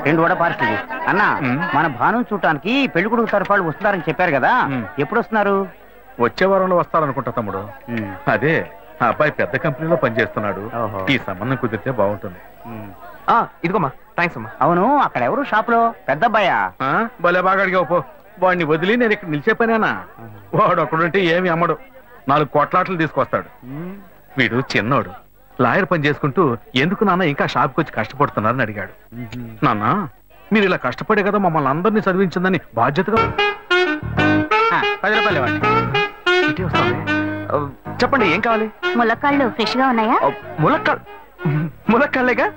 2 vada parcel. అన్న మన భాను చూడటానికి పెళ్లి కొడుకు తరఫు వాళ్ళు వస్తున్నారని చెప్పారు కదా, ఎప్పుడు వస్తున్నారు? వచ్చే వారంలో వస్తారనుకుంటా తమ్ముడు. అదే ఆ అబ్బాయి పెద్ద కంపెనీలో పనిచేస్తున్నాడు. ఈ సంబంధం కుదిరితే బాగుంటుంది. ఇదిగోమ్మా, థ్యాంక్స్ అమ్మా. అవును, అక్కడ ఎవరు షాప్ లో? పెద్ద అబ్బాయా? భలే బాగా అడిగావు పో. వాడిని వదిలి నేను ఇక్కడ నిలిచే పనేనా? వాడు ఒకడుంటే ఏమి అమ్మడు, 4 కోట్లాట్లు తీసుకొస్తాడు. వీడు చిన్నోడు, లాయర్ పని చేసుకుంటూ ఎందుకు నాన్న ఇంకా షాప్కి వచ్చి కష్టపడుతున్నారని అడిగాడు. నాన్న మీరు ఇలా కష్టపడే కదా మమ్మల్ని అందరినీ చదివించిందని బాధ్యతగా 10 రూపాయలు ఇవ్వండి. ఇటే వస్తామే. చెప్పండి, ఏం కావాలి? ములక్కాళ్ళు ఫ్రెష్ గా ఉన్నాయా? ములక్కాళ్ళేగా.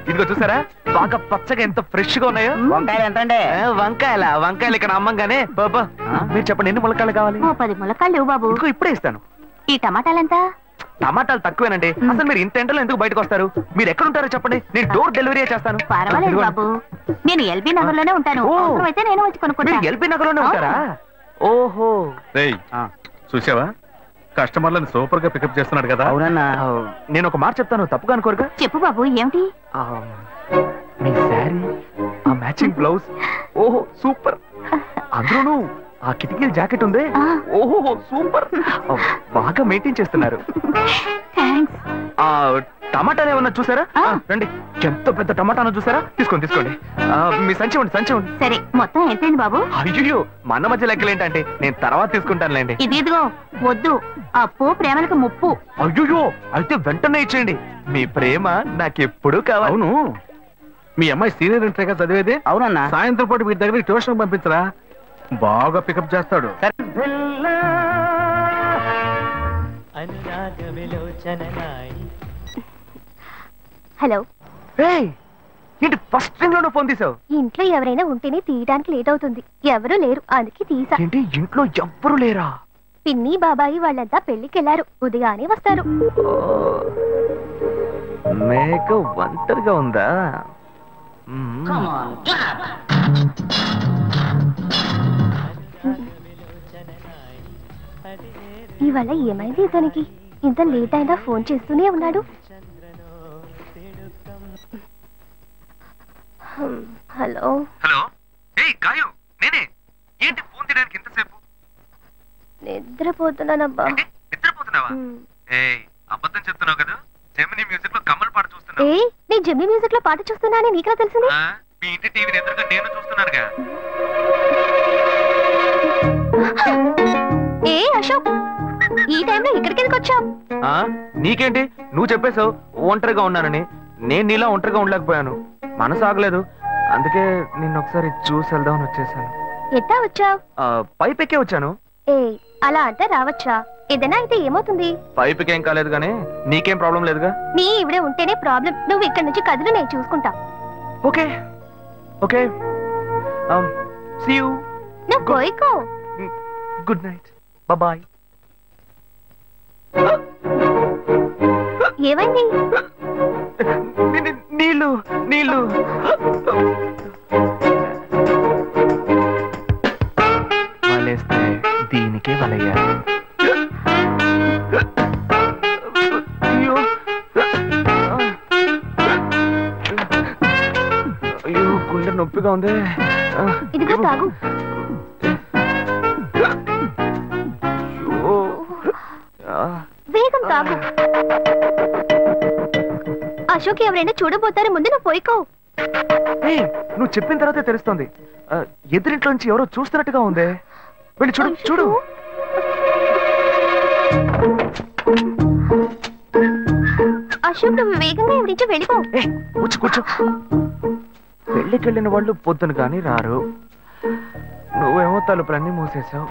ఇదిగో చూసారా, బాగా పచ్చగా ఎంత ఫ్రెష్ గా ఉన్నాయో. వంకాయలు ఎంత అండి? వంకాయలు ఇక్కడ అమ్మంగానే. బాబా మీరు చెప్పండి, ఎన్ని ములక్కాళ్ళు కావాలి? 10 ములక్కాళ్ళు ఇవ్వు బాబు. ఇదిగో ఇప్పుడే ఇస్తాను. ఈ టమాటాలు ఎంత? టమాటాలు తక్కువేనండి. అసలు మీరు ఇంత ఎండలో ఎందుకు బయటకు వస్తారు? మీరు ఎక్కడ ఉంటారో చెప్పండి, నేను డోర్ డెలివరీ చేస్తాను. పర్వాలేదు బాబు, నేను ఎల్బీ నగర్ లోనే ఉంటాను. అయితే నేను వచ్చి కొనుక్కుంటాను. ఎల్బీ నగర్ లోనే ఉంటారా? ఓహో. చూసావా, కస్టమర్లను సూపర్ గా పికప్ చేస్తున్నాడు కదా. అవునన్నా, నేను ఒక మాట చెప్తాను, తప్పుగా అనుకోరుగా? చెప్పు బాబు, ఏమిటి? మీ శారీ, ఆ మ్యాచింగ్ బ్లౌజ్, ఓహో సూపర్. అందులోనూ ఆ కిటికీల జాకెట్ ఉంది, ఓహో సూపర్. బాగా మెయింటైన్ చేస్తున్నారు. టమాటాలు ఏమన్నా చూసారా? రండి, ఎంత పెద్ద టమాటాను చూసారా? తీసుకోండి. మీ సంచి ఉండి. సరే, మొత్తం ఎంతైంది బాబు? అయ్యో, మన మధ్య లెక్కలేంటంటే నేను తర్వాత తీసుకుంటానులేండి. ఇదిగో వద్దు, అప్పు ప్రేమలకు ముప్పు. అయ్యో, అయితే వెంటనే ఇచ్చేయండి. మీ ప్రేమ నాకెప్పుడు కావాలి. అవును, మీ అమ్మాయి సీనియర్ ఇంటర్గా చదివేది? అవునన్నా. సాయంత్రం పాటు వీటి దగ్గర ట్యూషన్ పంపించరా, బాగా పికప్ చేస్తాడు. హలో. ఏంటి ఫస్ట్ రింగ్ లోనే ఫోన్ తీసావు? ఇంట్లో ఎవరైనా ఉంటేనే తీయడానికి లేట్ అవుతుంది. ఎవరూ లేరు, అందుకే తీసా. ఏంటి ఇంట్లో ఎవ్వరు లేరా? పిన్ని బాబాయి వాళ్ళంతా పెళ్లికెళ్లారు, ఉదయానే వస్తారు. మేక ఒంటరిగా ఉందా? ఇవాళ ఏమైంది ఇతనికి? ఇంత లేట్ అయినా ఫోన్ చేస్తూనే ఉన్నాడు. హలో. గాయు, నేనే. ఏంటి ఫోన్ తీయడానికి ఎంతసేపు? నిద్రపోతున్నానబ్బా. నిద్రపోతున్నావా? అబద్ధం చెప్తున్నావు కదా. జెమినీ మ్యూజిక్ లో కమల్ పాట చూస్తున్నా. నేను జెమినీ మ్యూజిక్ లో పాట చూస్తున్నా అని నీకెలా తెలిసింది? మీ ఇంటి టీవీని ఎదురుగా నేను చూస్తున్నానుగా. అశోక్, ఈ టైంలో ఇక్కడికి ఎందుకు వచ్చావు? నీకేంటి, నువ్వు చెప్పేశావు ఒంటరిగా ఉన్నానని. నేను నీలా ఒంటరిగా ఉండలేకపోయాను, మనసు ఆగలేదు. అందుకే నిన్న ఒకసారి చూసి వెళ్దామని వచ్చేసాను. ఎట్టా వచ్చావు? పైపెక్కే వచ్చాను. అలా అంటే రావచ్చా? ఏదైనా అయితే ఏమవుతుంది? పైపుకేం కాలేదు గానీ నీకేం ప్రాబ్లం లేదుగా. నీ ఇవిడే ఉంటేనే ప్రాబ్లం. నువ్వు ఇక్కడ నుంచి కదులు, నేను చూసుకుంటా. Okay okay, see you. నువ్వు కోయికో. Good night, bye. ఏమైంది? నీళ్ళు. వలేస్తే దీనికే వలయ్యాలి. అయ్యో, గుండె నొప్పిగా ఉంది. ఇదిగో తాగు. వేగం తాగు. అశోక్ ఎవరైనా చూడబోతారు, ముందు నువ్వు పోయికో. నువ్వు చెప్పిన తర్వాతే తెలుస్తోంది. ఎదురింట్లో నుంచి ఎవరో చూస్తున్నట్టుగా ఉంది. వెళ్ళి చూడు. అశోక్, నువ్వు వేగంగా ఇవి నుంచి వెళ్ళిపో. కూర్చో. పెళ్ళికెళ్ళిన వాళ్ళు పొద్దున కానీ రారు. నువ్వేమో తలుపులన్నీ మూసేశావు.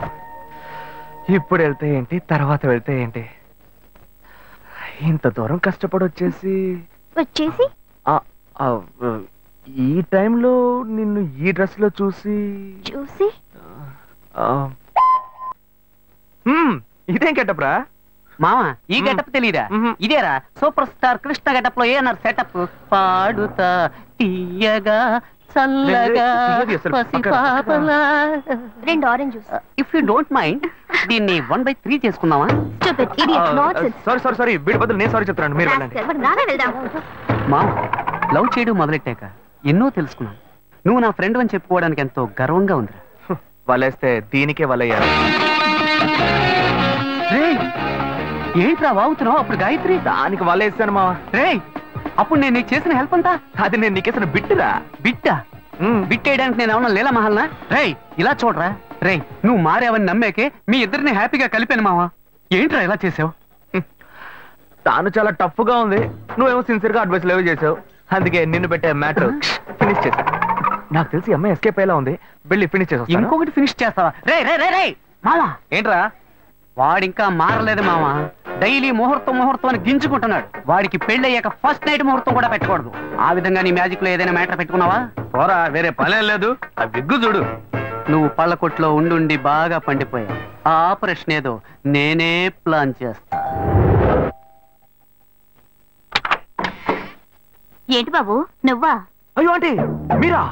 ఇప్పుడు వెళ్తే ఏంటి, తర్వాత వెళ్తే ఏంటి? ఇంత దూరం కష్టపడి వచ్చేసి ఈ టైంలో నిన్ను ఈ డ్రెస్ లో చూసి ఇదేం గెటప్రా మామా? ఈ గెటప్ తెలీదా? ఇదేరా సూపర్ స్టార్ కృష్ణ గెటప్ లో ఏనారు సెటప్. పాడుతా తీయగా చల్లగా పసిపాపలా. 2 orange juice. If you don't mind దీన్ని 1/3 చేసుకుందామా? సారీ, వీడి బదులు నేను సారీ చెప్తాను. మీరు వెళ్ళండి. మామ, లవ్ చేయడం మొదలెట్టాక ఎన్నో తెలుసుకున్నాను. నువ్వు నా ఫ్రెండ్ అని చెప్పుకోవడానికి ఎంతో గర్వంగా ఉంది. వలేస్తే దీనికే వలయ్యారు. ఏంట్రా వాగుతున్నావు? అప్పుడు గాయత్రి దానికి వలేసాను మా. అప్పుడు నేను నీకు చేసిన హెల్ప్ అంతా అది నేను నీకేసిన బిట్టురా. బిట్టా? బిట్టేయడానికి నేను ఏమన్నా లీలా మహల్నా? ఇలా చూడరా నువ్వు మారేవని నమ్మేకే మీ ఇద్దరిని హ్యాపీగా కలిపాను మావా. ఏంట్రా ఇలా చేసావు? తాను చాలా టఫ్ గా ఉంది, నువ్వేమో సిన్సియర్ గా అడ్వైస్ లేవు చేసావు. అందుకే నిన్ను పెట్టే మ్యాటర్ ఫినిష్ చేసా. నాకు తెలిసి అమ్మాయి ఎస్కేప్ అయ్యేలా ఉంది, వెళ్ళి ఫినిష్ చేసా. ఇంకొకటి ఫినిష్ చేస్తావా? మావా ఏంట్రా? వాడింకా మారలేదు మావా. డైలీ ముహూర్తం అని గింజుకుంటున్నాడు. వాడికి పెళ్ళయ్యాక ఫస్ట్ నైట్ ముహూర్తం కూడా పెట్టకూడదు. ఆ విధంగా నీ మ్యాజిక్ లో ఏదైనా మ్యాటర్ పెట్టుకున్నావా? పోరా, వేరే పనేం లేదు. ఆ విగ్గు చూడు. నువ్వు పళ్ళ కొట్లో ఉండుండి బాగా పండిపోయావు. ఆ ఆపరేషన్ ఏదో నేనే ప్లాన్ చేస్తా. ఏంటి బాబు నువ్వా? అయ్యో ఆంటీ మీరా?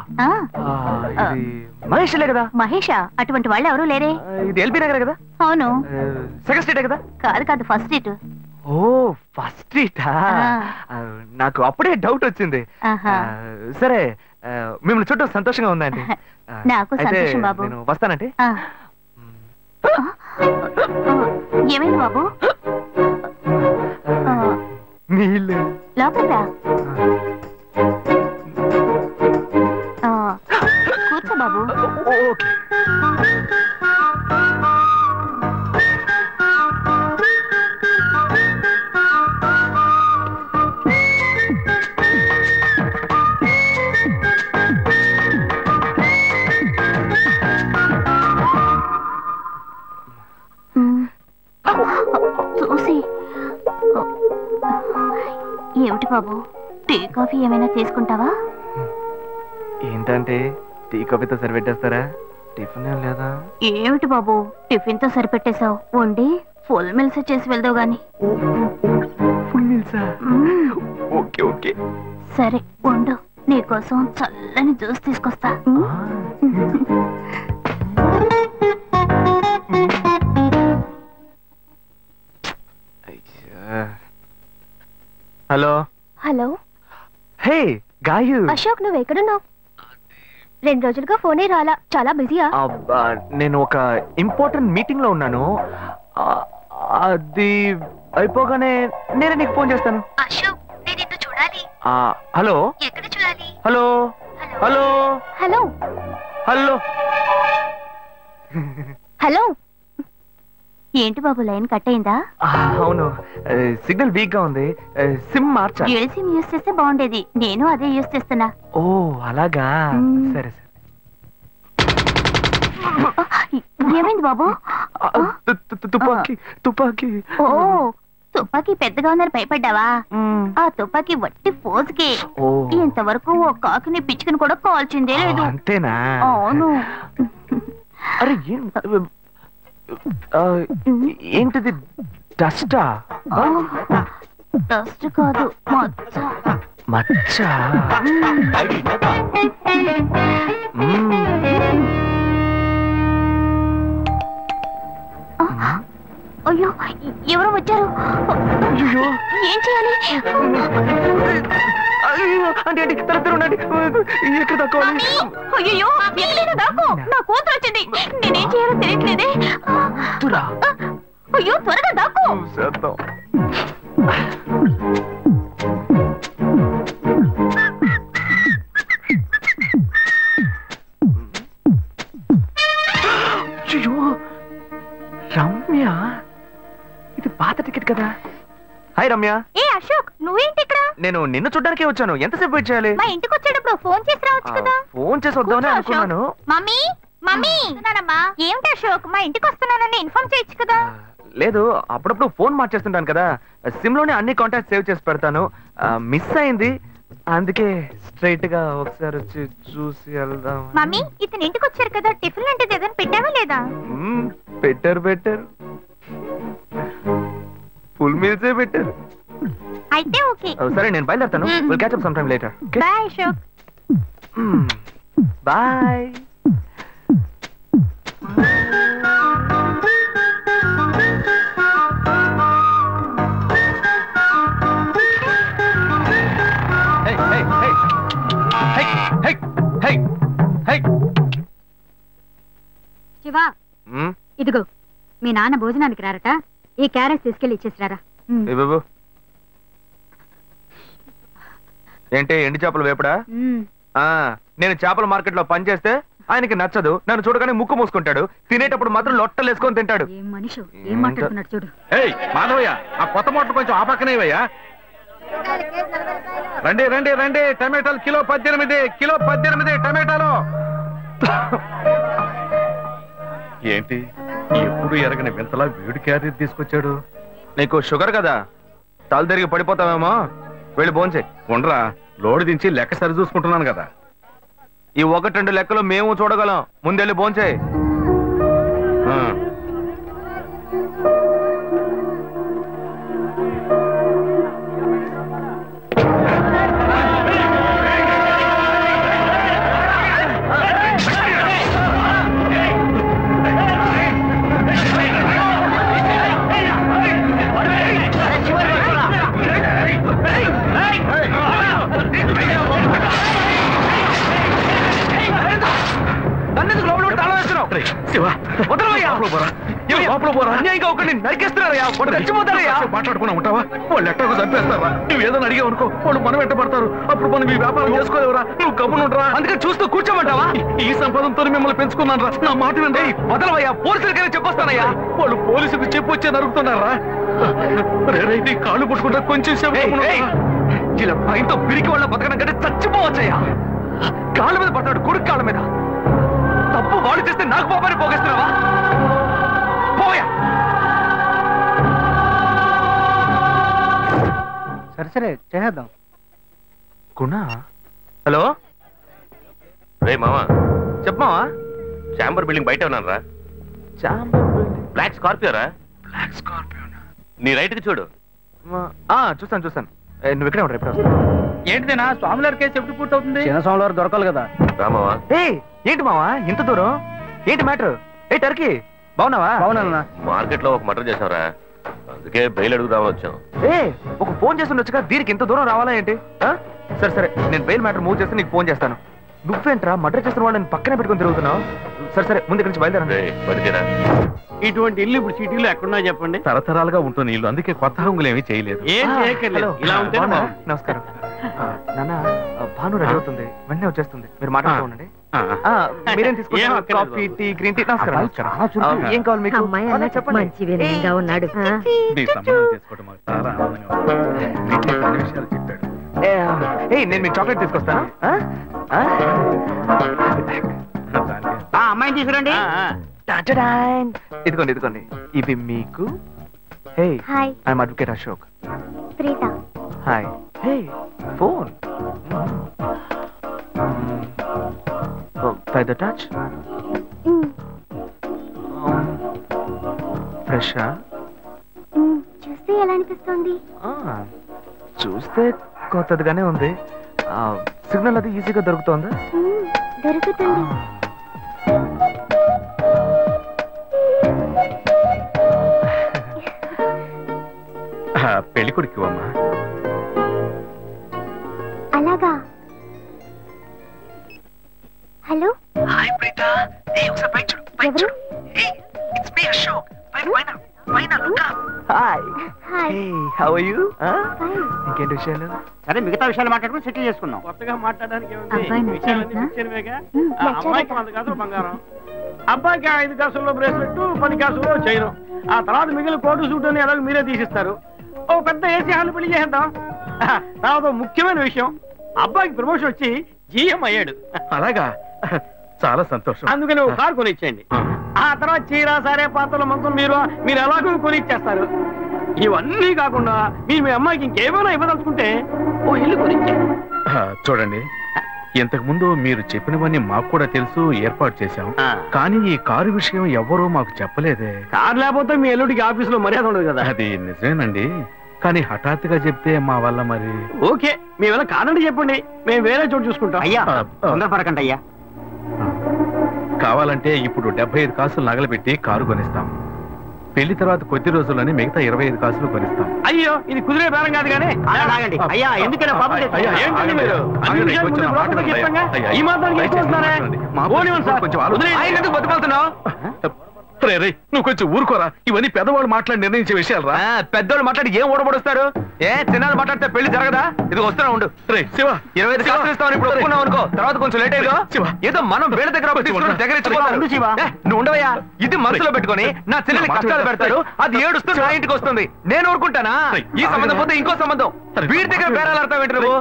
మహేష్లే కదా? మహేషా? అటువంటి వాళ్ళు ఎవరూ లేరే. ఇది ఎల్బీ నగర్ కదా? అవును. సెకండ్ స్ట్రీట్ కదా? కాదు ఫస్ట్ స్ట్రీట్. ఓ ఫస్ట్ స్ట్రీటా? నాకు అప్పుడే డౌట్ వచ్చింది. సరే మిమ్మల్ని చూడటం సంతోషంగా ఉందండి. నాకు సంతోషం బాబు. నేను వస్తానంటే. ఏమైంది బాబు? నీళ్ళు లోపల కూర్చో బాబు. ఓకే. చూసి ఏమిటి బాబు, టీ కాఫీ ఏమైనా తీసుకుంటావా? ఏంటంటే టీ కాఫీతో సరిపెట్టేస్తారా? టిఫిన్ ఏం లేదా? ఏమిటి బాబు టిఫిన్ తో సరిపెట్టేశావు? వండి ఫుల్ మిల్స్ చేసి వెళ్దావు గాని. ఫుల్ మిల్సా? ఓకే ఓకే సరే వండు, నీకోసం చల్లని జ్యూస్ తీసుకొస్తా. Hello hello. Hey Gayu. Ashok నువ్వు ఎక్కడున్నావు? 2 రోజులుగా ఫోనే రాలా, చాలా బిజీయా? నేను ఒక ఇంపార్టెంట్ మీటింగ్ లో ఉన్నాను. అది అయిపోగానే నేనే నీకు ఫోన్ చేస్తాను. అశోక్ నేను నిన్ను చూడాలి. హలో. ఎక్కడ చూడాలి? Hello hello hello hello hello. ఏంటి బాబు లైన్ కట్ అయిందా? అవును, సిగ్నల్ వీక్ గా ఉంది. సిమ్ మార్చా. డ్యూయల్ సిమ్ యూస్ చేస్తే బాగుండేది. నేను అదే యూస్ చేస్తున్నా. ఓ అలాగా. సరే సరే. ఏమైంది బాబు? తుపాకీ తుపాకీ. ఓ తుపాకీ పెద్దగా ఉందని భయపడ్డావా? ఆ తుపాకీ వట్టి ఫోజుకే. ఇంతవరకు ఓ కాకిని పిచ్చుకుని కూడా కాల్చిందే లేదు. అంతేనా? అవును. అరే ఏంటిది? డస్టా? డస్ట్ కాదు, మచ్చ. మచ్చ? అయ్యో ఎవరో వచ్చారు. ఏం చేయాలి? అంటే ఎక్కడ తక్కువాలి? అయ్యో ఎక్కడైనా దాకో, నా కూతురు వచ్చింది. నేనేం చేయాలో తెలియట్లేదే. అయ్యో త్వరగా దాకో. రమ్య, ఇది పాత టికెట్ కదా? హాయ్ రమ్య. ఏ అశోక్ నువ్వేంటి ఇక్కడ? నేను నిన్ను చూడ్డానికే వచ్చాను. ఎంతసేపు వెయిట్ చేయాలి? మా ఇంటికి వచ్చేటప్పుడు ఫోన్ చేసి రావచ్చు కదా. ఫోన్ చేసి వద్దామని అనుకున్నాను. మమ్మీ మమ్మీ ఏమిటి అశోక్ మా ఇంటికి వస్తున్నానని ఇన్ఫార్మ్ చేయొచ్చు కదా. లేదు, అప్పుడప్పుడు ఫోన్ మార్చేస్తుంటాను కదా, సిమ్ లోనే అన్ని కాంటాక్ట్ సేవ్ చేసి పెడతాను. మిస్ అయింది, అందుకే స్ట్రైట్ గా ఒకసారి వచ్చి చూసి వెళ్దాం. మమ్మీ ఇతను ఇంటికి వచ్చారు కదా, టిఫిన్ లాంటిది ఏదైనా పెట్టావా లేదా? బెటర్ ఫుల్ మీల్సే బెటర్. అయితే ఓకే. సరే నేను బయలుదేరుతాను. Will catch up some time later. Bye Ashok. Bye. Hey! Hi hi hi. Shiva ఇదిగో మీ నాన్న భోజనానికి రారట, ఈ క్యారెట్ తీసుకెళ్లి ఇచ్చేసిరారా. బాబు ఏంటి ఎండి చేపలు వేపడా? నేను చేపల మార్కెట్ లో పనిచేస్తే ఆయనకి నచ్చదు, నన్ను చూడగానే ముక్కు మూసుకుంటాడు, తినేటప్పుడు మాత్రం లొట్టలు వేసుకొని తింటాడు. ఏం మనిషి ఏం మాట్లాడుతున్నాడు చూడు. ఏయ్ మాధవయ్య, ఆ కొత్త మోటార్ కొంచెం ఆ పక్కనేవయ్యా. రండి రండి రండి, టమాటాలు కిలో 18 టమాటాలు. ఏంటి ఎప్పుడు ఎరగని వింతలా వేడి క్యారీ తీసుకొచ్చాడు? నీకు షుగర్ కదా, తల తిరిగి పడిపోతావేమో, వెళ్ళి భోంచే. ఉండరా, లోడు దించి లెక్క సరి చూసుకుంటున్నాను కదా. ఈ 1-2 లెక్కలు మేము చూడగలం, ముందెళ్ళి భోంచే. మాట్లాడుకున్నా ఉంటావా? వాళ్ళు ఎట్టకు చంపేస్తారా? నువ్వు ఏదైనా అడిగావు అనుకో, వాళ్ళు మనం ఎట్టబడతారు. అప్పుడు మనం ఈ వ్యాపారం చేసుకోలేవురా. నువ్వు గమ్మునుంటరా, అందుకని చూస్తూ కూర్చోమంటావా? ఈ సంపదంతో మిమ్మల్ని పెంచుకున్నాను రా, నా మాట వినండి. వదలవయ్యా, పోలీసులకైనా చెప్పొస్తానయ్యా. వాళ్ళు పోలీసులకు చెప్పొచ్చే నరుకుతున్నారా? నీ కాళ్ళు పుట్టుకుంటా కొంచెం ఇలా భయంతో పిరికి వాళ్ళ బతకడం కంటే చచ్చిపోవచ్చయ్యా. కాళ్ళ మీద పడతాడు, కొడుకు కాళ్ళ మీద. తప్పు వాళ్ళు చేస్తే నాకు పాపాన్ని పోగేస్తున్నావా? పోయా. సరే చేద్దాం. గుణ, హలో. రే మామా, చెప్పమావా. చాంబర్ బిల్డింగ్ బయట ఉన్నాను రా. బ్లాక్ స్కార్పియో రా. బ్లాక్ స్కార్పియో నీ రైట్ కి చూడు. చూస్తాను. నువ్వు ఇక్కడే ఉంటా, ఎప్పుడు వస్తా? ఏంటిదేనా స్వామివారి కేసు ఎప్పుడు పూర్తవుతుంది? చిన్న స్వామివారు దొరకాలి కదా. రామావా, ఏంటి మావా ఇంత దూరం? ఏంటి మ్యాటర్? టర్కీ బాగున్నావా? బాగున్నా. మార్కెట్ లో ఒక మర్డర్ చేసావురా, అందుకే బెయిల్ అడుగుదామని వచ్చాం. ఒక ఫోన్ చేస్తుండొచ్చుగా, దీనికి ఇంత దూరం రావాలా ఏంటి? సరే నేను బెయిల్ మ్యాటర్ మూవ్ చేస్తే నీకు ఫోన్ చేస్తాను. నువ్వేంట్రా మర్డర్ చేసిన వాళ్ళని పక్కనే పెట్టుకుని తిరుగుతున్నావు? సరే ముందు నుంచి బయలుదేరండి. పడితేరా ఇటువంటి ఇల్లు ఇప్పుడు సిటీలో ఎక్కడున్నా చెప్పండి. తరతరాలుగా ఉంటుంది ఇల్లు, అందుకే కొత్త హంగులు ఏమీ చేయలేదు. నమస్కారం నాన్న. భాను రెడీ అవుతుంది, వెంటనే వచ్చేస్తుంది, మీరు మాట్లాడుతూ ఉండండి. మీరేం తీసుకుంటారు? Coffee, tea, green tea? నమస్కారం. ఏం కావాలి మీకు? మంచి వినయంగా ఉన్నాడు. నీ సంబంధం చేసుకోవడం మాకు చాలా ఆనందంగా ఉంది. కొన్ని విషయాలు చెప్పాడు. నేను మీ చాక్లెట్ తీసుకొస్తాను. అమ్మాయిని తీసుకురండి. ఇదిగోండి ఇవి మీకు. I'm advocate Ashok. Hi. Phone by the touch. ఫ్రెషా? చూస్తే ఎలా అనిపిస్తుంది? చూస్తే కొత్తదిగానే ఉంది. సిగ్నల్ అది ఈజీగా దొరుకుతుందా? దొరుకుతుంది. పెళ్లి కొడుకు అమ్మా. అలాగా. హలో. హాయ్ ప్రీత. ఒకసారి బయట చూడు, బయట చూడు. It's me Ashok. పైన look up. Hi. How are you? ఇంకేంటి విషయాలు? సరే మిగతా విషయాలు మాట్లాడుకుని సెటిల్ చేసుకుందాం. కొత్తగా మాట్లాడడానికి అమ్మాయికి 100 కాసులు బంగారం, అబ్బాయికి 5 కాసుల్లో బ్రేస్లెట్, 10 కాసుల్లో చైన్. ఆ తర్వాత మిగిలిన కోటు సూట్ అని ఎలాగో మీరే తీసిస్తారు. ఓ పెద్ద ఏసీ హాల్ పెళ్లి చేద్దాం. తర్వాత ముఖ్యమైన విషయం, అబ్బాయికి ప్రమోషన్ వచ్చి జీఎం అయ్యాడు. అలాగా, చాలా సంతోషం. అందుకని ఒక కారు కొనిచ్చేయండి. ఆ తర్వాత చీర, సరే పాత్రల మొత్తం మీరు ఎలాగో కొనిచ్చేస్తారు. ఇవన్నీ కాకుండా మీరు మీ అమ్మాయికి ఇంకేమైనా ఇవ్వదలుచుకుంటే ఓ ఇల్లు కొనిచ్చేయండి. చూడండి, ఇంతకు ముందు మీరు చెప్పినవన్నీ మాకు కూడా తెలుసు, ఏర్పాటు చేశాం. కానీ ఈ కారు విషయం ఎవ్వరూ మాకు చెప్పలేదే. కారు లేకపోతే మీ ఎల్లుడికి ఆఫీసులో మర్యాద ఉండదు కదా. అది నిజమేనండి, కానీ హఠాత్తుగా చెప్తే మా వల్ల మరి. ఓకే, మీ వల్ల కాదండి చెప్పండి, మేము వేరే చోటు చూసుకుంటాం. అయ్యా తొందరపడకండి అయ్యా. కావాలంటే ఇప్పుడు 75 కాసులు నగలబెట్టి కారు కొనిస్తాం. పెళ్లి తర్వాత కొద్ది రోజుల్లోనే మిగతా 25 కాసులు కొనిస్తాం. అయ్యో ఇది కుదిరే బేరం కాదు కానీ ఆగండి అయ్యా, ఎందుకైనా పాపం అయ్యా, ఏంటండి మీరు? అన్ని విషయాలు ముందు బ్రోకర్కి చెప్తాంగా? ఈ మాత్రానికి ఎక్కువస్తున్నారే? పోనివ్వండి సార్. ఎందుకు బతుకుతున్నావు? నువ్వు కొంచెం ఊరుకోరా. ఇవన్నీ పెద్దవాళ్ళు మాట్లాడి నిర్ణయించే విషయాలు రా. పెద్దోళ్ళు మాట్లాడి ఏం ఓడబడుస్తారు? చిన్నాళ్ళు మాట్లాడితే పెళ్లి జరగదా? ఇది వస్తున్నా ఉండు. రే శివ, 25 కాసులు ఇస్తామని ఇప్పుడు ఒప్పుకున్నావు అనుకో, తర్వాత కొంచెం లేట్ అయ్యో ఏదో మనం వేరే దగ్గర దగ్గర నువ్వు ఉండవయ్యా. ఇది మనసులో పెట్టుకొని నా చెల్లెలు కష్టాలు పెడతారు, అది ఏడుస్తూ నా ఇంటికి వస్తుంది. నేను ఊరుకుంటానా? ఈ సంబంధం పోతే ఇంకో సంబంధం. వీడి దగ్గర బేరాలు ఆడతావు ఏంటి నువ్వు?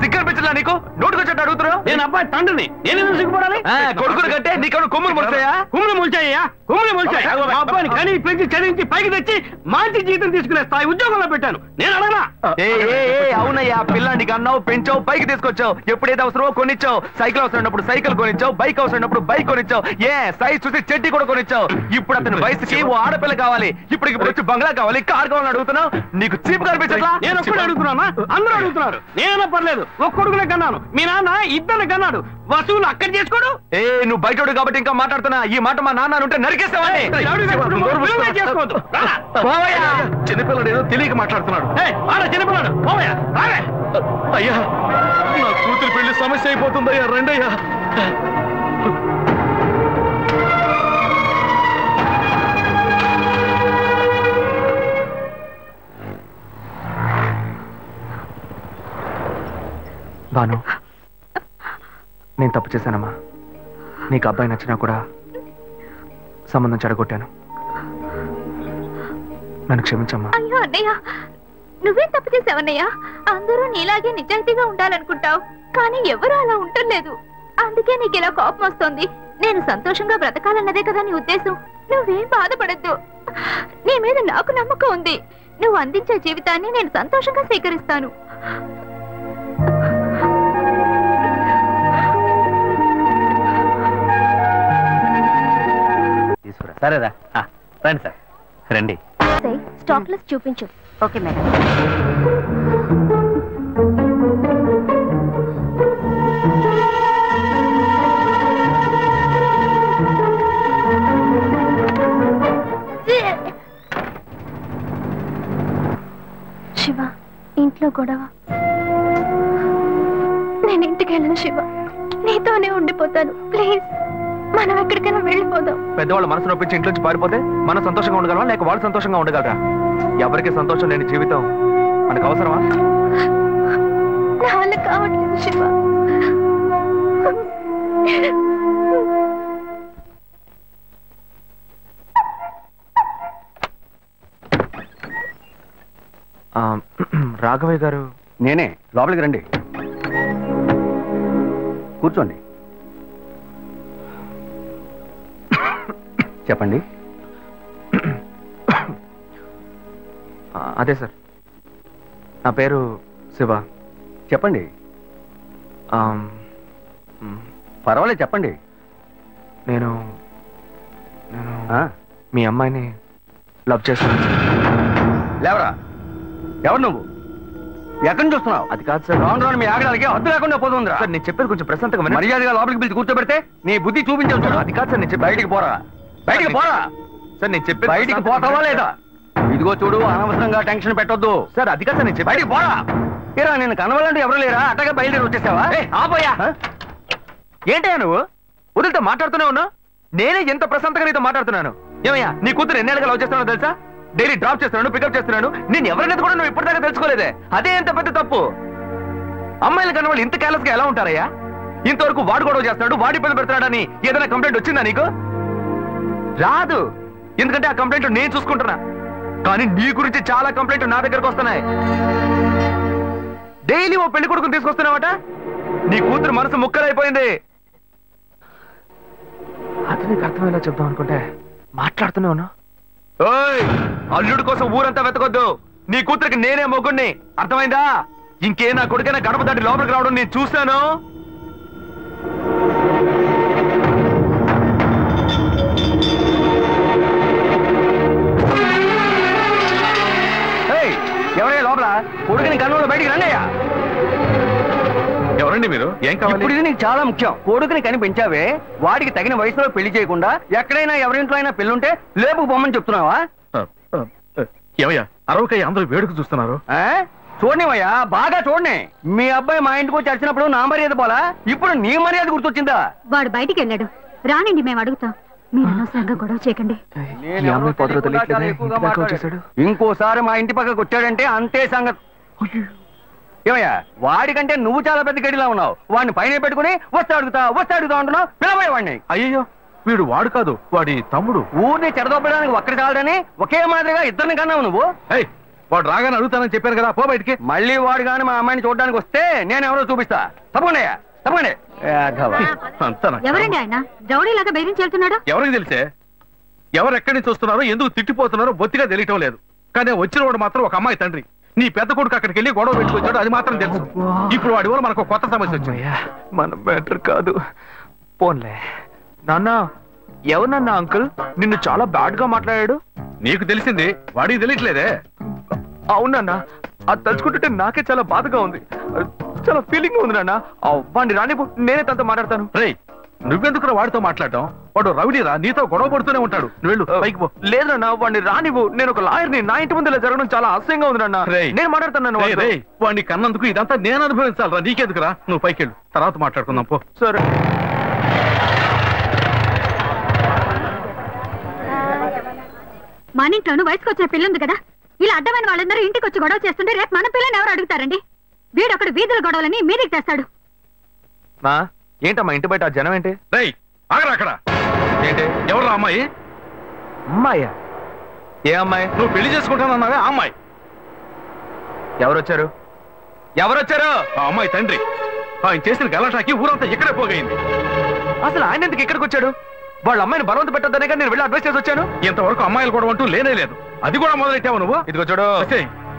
సిగ్గర్ పిచ్చలా నీకు? నోటుకొచ్చాడు అడుగుతున్నావు. నేను అబ్బాయి తండ్రిని, నేను సిగ్గుపడాలి? కొడుకులు కంటే నీకు కొమ్ములు ముడిచాయా? కుమ్ములు ముల్చాయ్యా, కుమ్ములు ముల్చాయి. మా అబ్బాయిని కని పెంచి చదివించి పైకి తెచ్చి మంచి జీతం తీసుకునే స్థాయి ఉద్యోగంలో పెట్టాను. నేను అడగనా? అవునయ్యా, పిల్లానికి అన్నావు, పెంచావు, పైకి తీసుకొచ్చావు. ఎప్పుడైతే అవసరమో కొనిచ్చావు. సైకిల్ అవసరమైనప్పుడు సైకిల్ కొనిచ్చావు, బైక్ అవసరమైనప్పుడు బైక్ కొనిచ్చావు. సైజ్ చూసి చెడ్డీ కూడా కొనిచ్చావు. ఇప్పుడు అతని వయసుకి ఓ ఆడపిల్ల కావాలి, ఇప్పుడు వచ్చి బంగ్లా కావాలి, కార్ కావాలని అడుగుతున్నావు. నీకు చీప్ కనిపించట్లా? నేను ఒక్కడే అడుగుతున్నా, అందరూ అడుగుతున్నారు. నేనైనా పర్లేదు, ఒక్కడుగునే కన్నాను. మీ నాన్న ఇద్దరిని కన్నాడు. వసూలు అక్కడ చేసుకోడు. నువ్వు బయటోడు కాబట్టి ఇంకా మాట్లాడుతున్నా. ఈ మాట మా నాన్న ఉంటే నరికేస్తావని. చేసుకోవద్దు. చిన్నపిల్లడు ఏదో తెలియక మాట్లాడుతున్నాడు. చిన్నపిల్లడు అయ్యా, నా కూతురు పెళ్లి సమస్య అయిపోతుందయ్యా, రండయ్యా. భాను, నేను తప్పు చేశానమ్మా. నీకు అబ్బాయి నచ్చినా కూడా సంబంధం చెడగొట్టాను. నన్ను క్షమించమ్మా. అయ్యో అన్నయ్య, నువ్వేం తప్పు చేసావన్నయ్య? అందరూ నీలాగే నిజాయితీగా ఉండాలనుకుంటావు, కానీ ఎవరు అలా ఉండలేదు. అందుకే నీకు ఇలా కోపం వస్తుంది. నేను సంతోషంగా బ్రతకాలన్నదే కదా నీ ఉద్దేశం. నువ్వేం బాధపడద్దు. నీ మీద నాకు నమ్మకం ఉంది. నువ్వు అందించే జీవితాన్ని నేను సంతోషంగా స్వీకరిస్తాను. సరేరా, రండి సార్, రండి. స్టాక్ లిస్ట్ చూపించు. Okay madam. శివ, ఇంట్లో గొడవ. నేను ఇంటికి వెళ్ళను శివ, నీతోనే ఉండిపోతాను. ప్లీజ్, మనం ఎక్కడికైనా వెళ్ళిపోదాం. పెద్దవాళ్ళు మనసు నొప్పించి ఇంట్లోంచి పారిపోతే మనం సంతోషంగా ఉండగలమా, లేక వాళ్ళు సంతోషంగా ఉండగలరా? ఎవరికి సంతోషం లేని జీవితం మనకు అవసరమా? నాకు కావట్లేదు శివ. రాఘవయ్య గారు. నేనే. లోపలికి రండి, కూర్చోండి. చెప్పండి. అదే సార్, నా పేరు శివ. చెప్పండి. పర్వాలేదు, చెప్పండి. నేను మీ అమ్మాయిని లవ్ చేస్తాను. లేవరా, ఎవరు నువ్వు? ఎక్కడి నుంచి చూస్తున్నావు? అది కాదు సార్. రాను రాను మీ ఆగడానికి హద్దు లేకుండా పోతుందిరా. సార్, నేను చెప్పేది కొంచెం ప్రశాంతంగా వినండి. మర్యాదగా లోపలికి పిలిచి కూర్చోబెడితే నీ బుద్ధి చూపించావు. అది కాదు సార్, నేను బయటికి పోరా, బయటికి పోరా. సార్, నేను చెప్పేది బయటికి పోతావా లేదా? ఇదిగో చూడు, అనవసరంగా టెన్షన్ పెట్టొద్దు. సార్, అది కాదు సార్, నేను బయటికి పోరా. ఏరా, నేను కనవాలంటే ఎవరు లేరా? అట్టగా బయలుదేరి వచ్చేసావా? ఆపోయా. ఏంటయ్యా నువ్వు? వదిలితో మాట్లాడుతూనే ఉన్నా. నేనే ఎంత ప్రశాంతంగా నీతో మాట్లాడుతున్నాను. ఏమయ్యా, నీ కూతురు ఎన్నేళ్ళగా లవ్ చేస్తున్నానో తెలుసా? డైలీ డ్రాప్ చేస్తున్నాను, పికప్ చేస్తున్నాను. నేను ఎవరినైతే కూడా నువ్వు ఇప్పటిదాకా తెలుసుకోలేదే. అదే ఎంత పెద్ద తప్పు. అమ్మాయిలు కన్నా వాళ్ళు ఇంత కేర్లెస్ గా ఎలా ఉంటారయ్యా? ఇంతవరకు వాడు గొడవ చేస్తున్నాడు, వాడి పని పెడతాడని ఏదైనా కంప్లైంట్ వచ్చిందా నీకు? రాదు, ఎందుకంటే ఆ కంప్లైంట్ నేను చూసుకుంటున్నా. కానీ నీ గురించి చాలా కంప్లైంట్ నా దగ్గరకు వస్తున్నాయి. డైలీ ఓ పెళ్లి కొడుకుని తీసుకొస్తున్నావట. నీ కూతురు మనసు ముక్కలైపోయింది. అతనికి అర్థమయ్యేలా చెప్దాం అనుకుంటే మాట్లాడుతూనే ఉన్నా. అల్లుడి కోసం ఊరంతా వెతకొద్దు. నీ కూతురికి నేనే మొగ్గుణ్ణి, అర్థమైందా? ఇంకే నా కొడుకైనా గడప దాటి లోపలికి రావడం నేను చూశాను. ఎవరయ్యా లోపల? కొడుకుని కన్నులో బయటికి రండియ్యా. ఎవరండి మీరు? ఏం కావాలి? ఇప్పుడు ఇది నీకు చాలా ముఖ్యం. కొడుకుని కని పెంచావే, వాడికి తగిన వయసులో పెళ్లి చేయకుండా ఎక్కడైనా ఎవరింట్లో అయినా పెళ్ళుంటే లేపుకు పొమ్మని చెప్తున్నావా? ఏమయ్యా అరవకయ్య అందరూ వేడుక చూస్తున్నారు. చూడనివయ్యా, బాగా చూడని. మీ అబ్బాయి మా ఇంటికి వచ్చి వచ్చినప్పుడు నా మర్యాద పోలా, ఇప్పుడు నీ మర్యాద గుర్తొచ్చిందా? వాడు బయటికి వెళ్ళాడు, రానండి మేము అడుగుతాం. మీరు అనవసరంగా గొడవ చేయకండి. ఇంకోసారి మా ఇంటి పక్కకు వచ్చాడంటే అంతే సంగతి. ఏమయ్యా, వాడికంటే నువ్వు చాలా పెద్ద గడిలా ఉన్నావు. వాడిని పైన పెట్టుకుని వస్తే అడుగుతా అంటున్నావు. పిలవయ్య వాడిని. అయ్యో వీడు వాడు కాదు, వాడి తమ్ముడు. ఊరిని చెడదొప్పడానికి ఒక్కడి చాలని ఒకే మాదిరిగా ఇద్దరిని కన్నావు నువ్వు. వాడు రాగానే అడుగుతానని చెప్పాను కదా, పో బయటికి. మళ్ళీ వాడు గాని మా అమ్మాయిని చూడడానికి వస్తే నేను ఎవరో చూపిస్తా. తప్పకుండా తప్పకుండా. ఎవరండి ఆయన రౌడీలాగా బెదిరించి వెళ్తున్నాడు? ఎవరికి తెలిసే? ఎవరు ఎక్కడి నుంచి వస్తున్నారో, ఎందుకు తిట్టిపోతున్నారో బొత్తిగా తెలియటం లేదు. కానీ వచ్చిన వాడు మాత్రం ఒక అమ్మాయి తండ్రి. నీ పెద్ద కొడుకు అక్కడికి వెళ్ళి గొడవ పెట్టుకొచ్చాడు, అది మాత్రం తెలుసు. ఇప్పుడు వాడి వల్ల మనకు కొత్త సమస్య వచ్చింది. మన బెటర్ కాదు, పోన్లే. నాన్న, ఎవరన్నా అంకుల్ నిన్ను చాలా బ్యాడ్ గా మాట్లాడాడు? నీకు తెలిసింది, వాడికి తెలియట్లేదే. అవునన్నా, అది తలుచుకుంటుంటే నాకే చాలా బాధగా ఉంది, చాలా ఫీలింగ్ ఉంది నాన్న. వాడిని రానిపో, నేనే తనతో మాట్లాడతాను. రేయ్, నువ్వెందుకు వాడితో మాట్లాడటం? వాడు రౌడీరా, నీతో గొడవ పడుతూనే ఉంటాడు. నువ్వు వెళ్ళు, పైకి పో. లేదు నాన్న, వాడిని రానివ్వు. నేను ఒక లాయర్ని, నా ఇంటి ముందు ఇలా జరగడం చాలా అసహ్యంగా ఉంది నాన్న. నేను మాట్లాడతాను. వాడిని కన్నందుకు ఇదంతా నేను అనుభవించాలరా, నీకెందుకురా? నువ్వు పైకి వెళ్ళు, తర్వాత మాట్లాడుకుందాం పో. సరే. మన ఇంట్లోనూ వయసుకు వచ్చిన పిల్లుంది కదా, ఇలా అడ్డమైన వాళ్ళందరూ ఇంటికి వచ్చి గొడవ చేస్తుంటే రేపు మన పిల్లని ఎవరు అడుగుతారండి? వీడొకడు వీధుల గొడవలని మీదికి తెస్తాడు. ఏంటమ్మా ఇంటి బయట ఆ జనం ఏంటి? రేయ్ ఆగరా అక్కడ. ఏంటి, ఎవరు అమ్మాయి? అమ్మాయ్యా? ఏ అమ్మాయి? నువ్వు పెళ్లి చేసుకుంటానన్నావే ఆ అమ్మాయి. ఎవరొచ్చారు? ఆ అమ్మాయి తండ్రి. ఆయన చేసిన గలాటాకి ఊరంతా ఇక్కడే పోగైంది. అసలు ఆయన ఎందుకు ఇక్కడికి వచ్చాడు? వాళ్ళ అమ్మాయిని బలవంత పెట్టద్దనే కానీ నేను వెళ్ళి అడ్వైస్ చేసి వచ్చాను. ఇంతవరకు అమ్మాయిలు కూడా అంటూ లేనే లేదు. అది కూడా మొదలెట్టావు నువ్వు. ఇదిగో చూడు,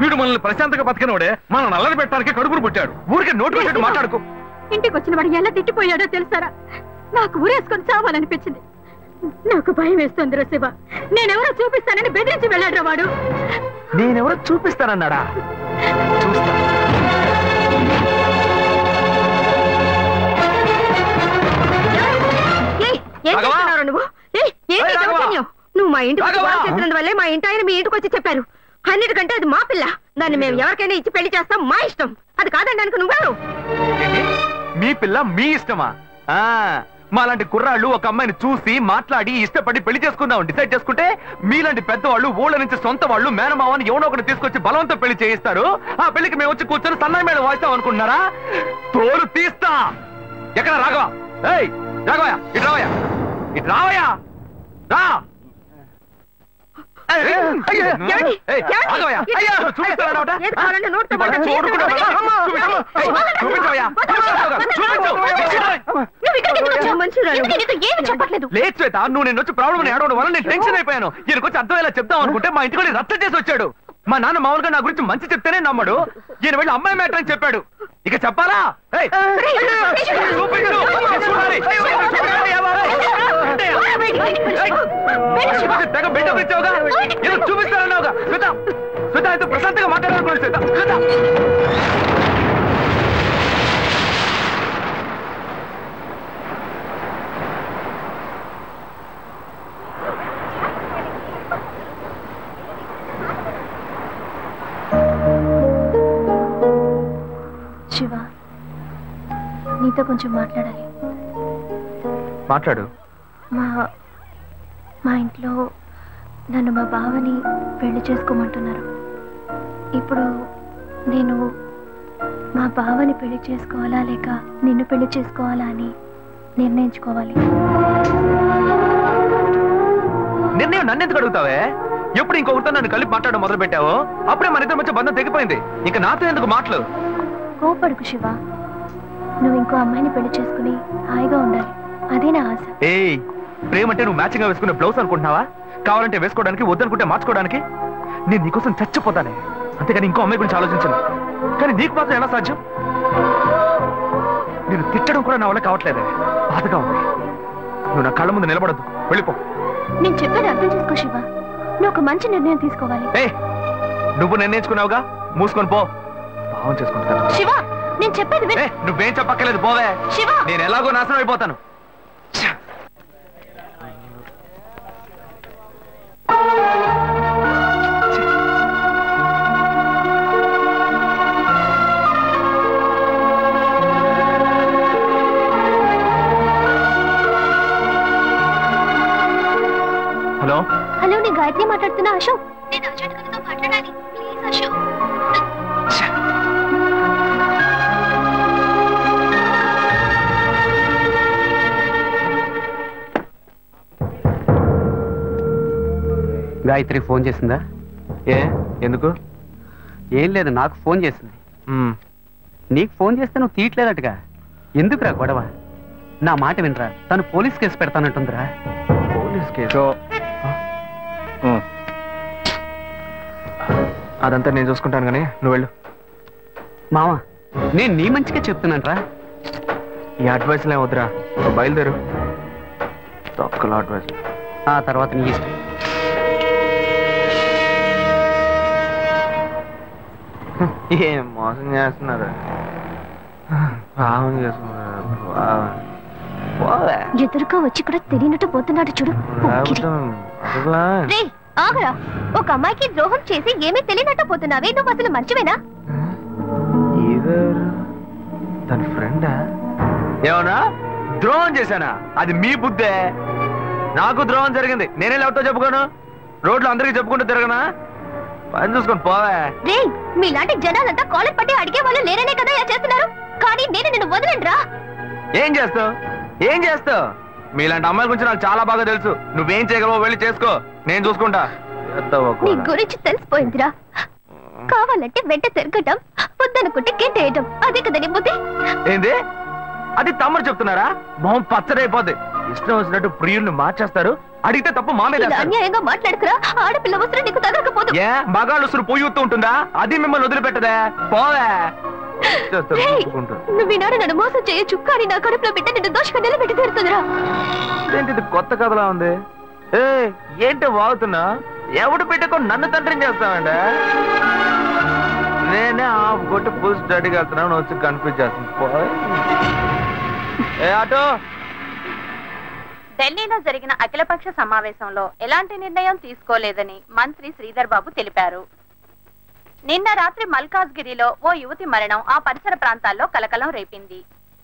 వీడు మనల్ని ప్రశాంతంగా బతికినోడే మన నల్లని పెట్టడానికి కడుపును పుట్టాడు. ఊరికే నోటు పెట్టాడు మాట్లాడుకో. ఇంటికి వచ్చిన వాడు ఎలా తిట్టిపోయాడో తెలుసారా? నాకు ఊరేసుకొని చావాలనిపించింది. నాకు భయం వేస్తుంది శివ. నేనెవరో చూపిస్తానని బెదిరించి వెళ్ళాడు వాడు. నేనెవరో చూపిస్తానన్నాడా? చూస్తా. నువ్వు మా ఇంటికి చేసినందువల్లే మా ఇంటి ఆయన మీ ఇంటికి వచ్చి చెప్పారు. అన్నిటికంటే అది మా పిల్ల, దాన్ని మేము ఎవరికైనా ఇచ్చి పెళ్లి చేస్తాం, మా ఇష్టం. అది కాదనడానికి నువ్వెవరు? మీ పిల్ల మీ ఇష్టమా? మాలాంటి కుర్రాళ్ళు ఒక అమ్మాయిని చూసి మాట్లాడి ఇష్టపడి పెళ్లి చేసుకుందాం డిసైడ్ చేసుకుంటే, మీలాంటి పెద్దవాళ్ళు ఊళ్ళ నుంచి సొంత వాళ్ళు మేనమావని ఎవనో ఒకటి తీసుకొచ్చి బలవంతం పెళ్లి చేయిస్తారు. ఆ పెళ్లికి మేము వచ్చి కూర్చొని సన్నాయి మేళ వాయిస్తాం అనుకుంటున్నారా? తోలు తీస్తా. ఎక్కడ రాఘవ? ఏయ్ రాఘవయ్య, ఇటు రావయ్యా, ఇటు రావయ్యా, రా. లేదు శ్వేత, నువ్వు నేను వచ్చి ప్రాబ్లం ఏడవడం వల్ల నేను టెన్షన్ అయిపోయాను. ఈయనకు వచ్చి అర్థమయ్యేలా చెప్దాం అనుకుంటే మా ఇంటికి రద్దు చేసి వచ్చాడు. మా నాన్న మామూలుగా నా గురించి మంచి చెప్తేనే నమ్మడు. ఈయన వెళ్ళి అమ్మాయి మ్యాటర్ అని చెప్పాడు. ఇక చెప్పాలా? తెగ బిల్డప్ ఇచ్చావుగా, ఏదో చూపిస్తానన్నావుగా. శ్వేత, శ్వేత అయితే ప్రశాంతంగా మాట్లాడాలనుకున్నాను. శ్వేత, శ్వేత శివ, నీతో కొంచెం మాట్లాడాలి. మాట్లాడు. మా ఇంట్లో నన్ను మా బావని పెళ్లి చేసుకోమంటున్నారు. ఇప్పుడు నేను మా బావని పెళ్లి చేసుకోవాలా లేక నిన్ను పెళ్లి చేసుకోవాలా అని నిర్ణయించుకోవాలి. నిర్ణయం నన్ను ఎందుకు అడుగుతావే? ఎప్పుడు ఇంకొకరితో నన్ను కలిపి మాట్లాడడం మొదలు పెట్టావో అప్పుడే మన ఇద్దరి మధ్య బంధం తెగిపోయింది. ఇంకా నాతో ఎందుకు మాటలు? కోపడుకు శివ, నువ్వు ఇంకో అమ్మాయిని పెళ్లి చేసుకుని హాయిగా ఉండాలి, అదే నా ఆశ. ఏయ్, ప్రేమ అంటే నువ్వు మ్యాచింగ్ గా వేసుకునే బ్లౌజ్ అనుకుంటున్నావా? కావాలంటే వేసుకోవడానికి, వద్దనుకుంటే మార్చుకోవడానికి. నేను నీకోసం చచ్చిపోతానే, అంతేగాని ఇంకో అమ్మాయి గురించి ఆలోచించను. కానీ నీకు మాత్రం ఎలా సాధ్యం? నేను తిట్టడం కూడా నా వల్ల కావట్లేదే, బాధగా ఉంది. నువ్వు నా కళ్ళ ముందు నిలబడద్దు, వెళ్ళిపో. నేను చెప్పేది అర్థం చేసుకో శివ, నువ్వు ఒక మంచి నిర్ణయం తీసుకోవాలి. నువ్వు నిర్ణయించుకున్నావుగా, మూసుకొని పో. భావం చేసుకుంటాను. శివ, నేను చెప్పేది నువ్వేం చెప్పక్కర్లేదు, పోవే. శివ, నేను ఎలాగో నాశనం అయిపోతాను. గాయత్రి మాట్లాడుతున్నా అశోక్. నేను అర్జెంట్ గా నీతో మాట్లాడాలి, ప్లీజ్ అశోక్. గాయత్రి ఫోన్ చేసిందా? ఎందుకు? ఏం లేదు, నాకు ఫోన్ చేసింది. నీకు ఫోన్ చేస్తే నువ్వు తీయట్లేదట్టుగా. ఎందుకురా గొడవ? నా మాట వినరా, తను పోలీస్ కేసు పెడతానంటుందిరా. Police case? అదంతా నేను చూసుకుంటాను కానీ నువ్వు వెళ్ళు. మావా, నేను నీ మంచిగా చెప్తున్నాను రా. ఈ అడ్వైస్లే వద్దురా, బయలుదేరు. తొక్కల అడ్వైస్. ఆ తర్వాత నీ ఇష్టం. ఏం మోసం చేస్తున్నారు, పాపం చేస్తున్నారు. ఎదురుగా వచ్చి కూడా తెలియనట్టు పోతున్నాడు చూడు. రేయ్, ఆగరా. ఒక అమ్మాయికి ద్రోహం చేసి ఏమీ తెలియనట్టు పోతున్నావే, నువ్వు అసలు మర్చివేనా? తన ఫ్రెండా? ఏమన్నా ద్రోహం చేశానా? అది మీ బుద్ధే. నాకు ద్రోహం జరిగింది, నేనే లేవతో చెప్పుకోను. రోడ్లు అందరికీ చెప్పుకుంటూ తిరగనా? పని చూసుకొని పోవే. రేయ్, మీలాంటి జనాలంతా కాలర్ పట్టి అడిగే వాళ్ళు లేరనే కదా ఇలా చేస్తున్నారు. కానీ నేను నిన్ను వదలండ్రా. ఏం చేస్తావు? ఏం చేస్తావు? మీలాంటి అమ్మాయిల గురించి నాకు చాలా బాగా తెలుసు. నువ్వేం చేయగలవో వెళ్ళి చేసుకో, నేను చూసుకుంటా. నీ గురించి తెలిసిపోయిందిరా. కావాలంటే వెంట తిరగటం, వద్దనుకుంటే గెంటేయటం, అదే కదా నీ బుద్ధి. ఏంది? అది తమ్ముడు చెప్తున్నారా? మొహం పచ్చడైపోద్ది. ఇష్టం వచ్చినట్టు ప్రియుల్ని మార్చేస్తారు. అడిగితే తప్పు మా మీద. అన్యాయంగా మాట్లాడుకురా. ఆడపిల్ల వస్త్రం నీకు తగలకపోదు. ఏ మగాళ్ళు ఉసురు పోయిస్తూ ఉంటుందా? అది మిమ్మల్ని వదిలిపెట్టదే. పోవే. నువ్వు ఈనాడు నన్ను మోసం చేయొచ్చు, కానీ నా కడుపులో బిడ్డ నిన్ను దోషంగా నిలబెట్టి తీరుతుందిరా. ఏంటిది కొత్త కథలా ఉంది? ఏ ఏంటో వాగుతున్నా? ఎవడు పెట్టుకో నన్ను తండ్రిని చేస్తామండి. నేనే ఆఫ్ కొట్టి ఫుల్ స్టడీకి వెళ్తున్నాను, వచ్చి కన్ఫ్యూజ్ చేస్తుంది. ఏ ఆటో. ఢిల్లీలో జరిగిన అఖిలపక్ష సమావేశంలో ఎలాంటి నిర్ణయం తీసుకోలేదని మంత్రి శ్రీధర్ బాబు తెలిపారు. నిన్న రాత్రి మల్కాజ్గిరిలో ఓ యువతి మరణం ఆ పరిసర ప్రాంతాల్లో కలకలం రేపింది.